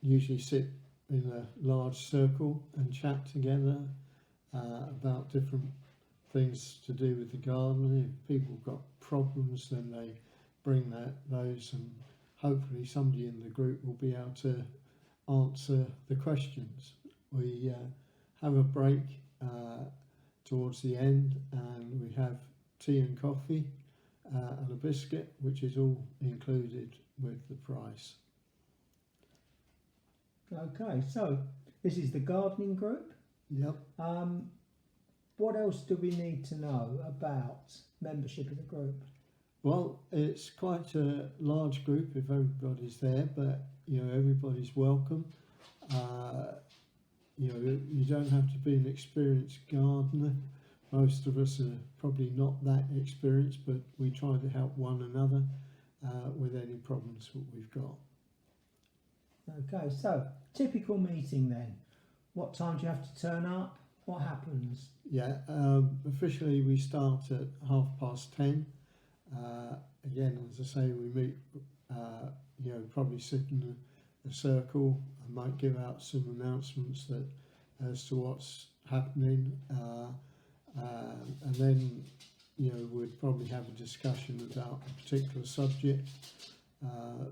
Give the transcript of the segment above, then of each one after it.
usually sit in a large circle and chat together about different things to do with the garden. If people have got problems, then they bring those, and hopefully somebody in the group will be able to answer the questions. We have a break towards the end, and we have tea and coffee and a biscuit, which is all included with the price. Okay, so this is the gardening group. Yep. What else do we need to know about membership of the group? Well, it's quite a large group if everybody's there, but everybody's welcome. You don't have to be an experienced gardener. Most of us are probably not that experienced, but we try to help one another with any problems that we've got. Okay, so typical meeting then. What time do you have to turn up? What happens? Yeah, officially we start at 10:30. Again, as I say, we meet, probably sit in a circle. I might give out some announcements as to what's happening, and then we'd probably have a discussion about a particular subject.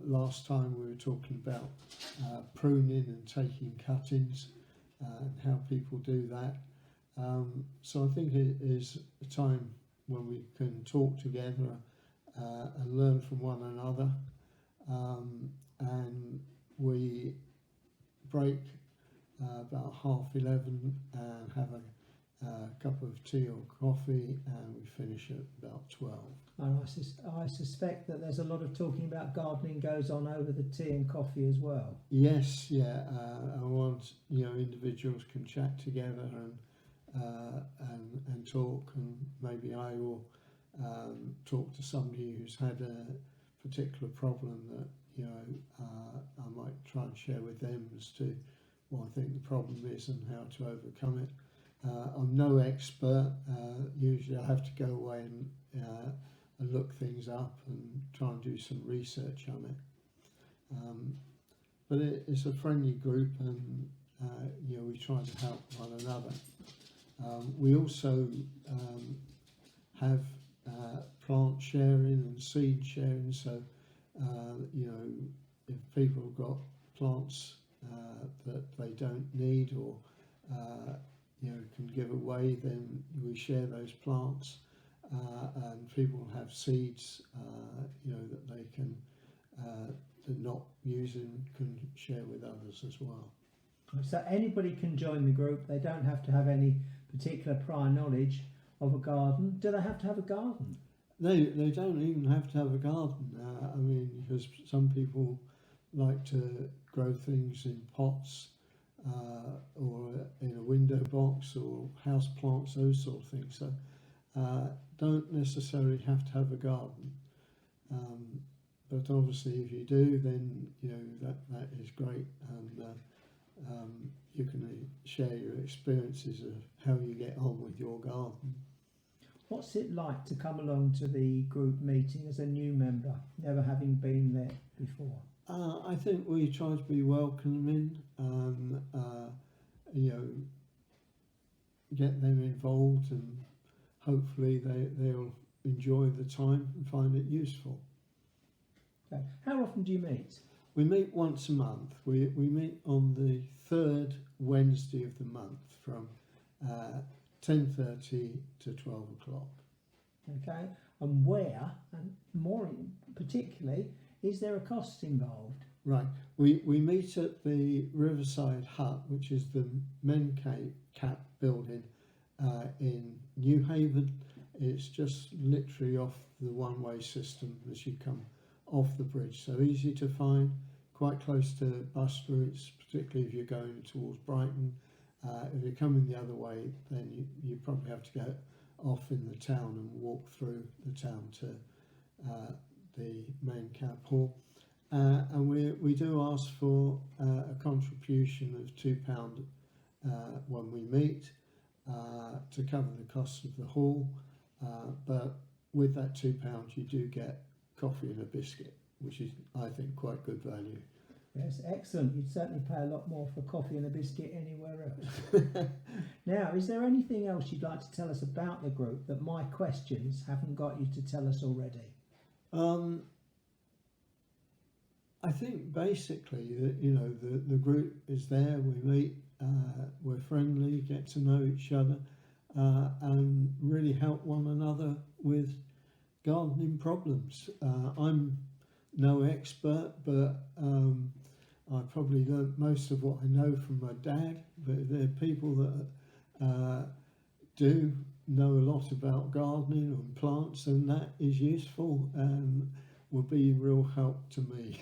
Last time we were talking about pruning and taking cuttings and how people do that. So I think it is a time when we can talk together and learn from one another. And we break about 11:30 and have a cup of tea or coffee, and we finish at about 12. And I suspect that there's a lot of talking about gardening goes on over the tea and coffee as well. Yes, yeah. I want individuals can chat together and talk, and maybe I will talk to somebody who's had a particular problem that I might try and share with them as to what I think the problem is and how to overcome it. I'm no expert. Usually I have to go away and look things up and try and do some research on it. But it's a friendly group, and we try to help one another. We also have plant sharing and seed sharing, so if people have got plants that they don't need or can give away, then we share those plants, and people have seeds that they can that not using can share with others as well. So anybody can join the group. They don't have to have any particular prior knowledge of a garden. Do they have to have a garden? They don't even have to have a garden. Because some people like to grow things in pots or in a window box or house plants, those sort of things. So don't necessarily have to have a garden. But obviously, if you do, then that is great, and you can share your experiences of how you get on with your garden. What's it like to come along to the group meeting as a new member, never having been there before? I think we try to be welcoming, get them involved, and hopefully they'll enjoy the time and find it useful. Okay. How often do you meet? We meet once a month. We meet on the third Wednesday of the month from 10:30 to 12 o'clock. Okay. And where, and more particularly, is there a cost involved? Right. We meet at the Riverside Hut, which is the Men Cap building in New Haven. It's just literally off the one-way system as you come off the bridge. So easy to find, quite close to bus routes, particularly if you're going towards Brighton. If you're coming the other way, then you probably have to go off in the town and walk through the town to the main camp hall. And we do ask for a contribution of £2 when we meet to cover the cost of the hall. But with that £2, you do get coffee and a biscuit, which is, I think, quite good value. Yes, excellent. You'd certainly pay a lot more for coffee and a biscuit anywhere else. Now, is there anything else you'd like to tell us about the group that my questions haven't got you to tell us already? I think basically that, you know, the group is there, we meet, we're friendly, get to know each other, and really help one another with gardening problems. I'm no expert, but I probably learnt most of what I know from my dad, but there are people that do know a lot about gardening and plants, and that is useful and will be real help to me.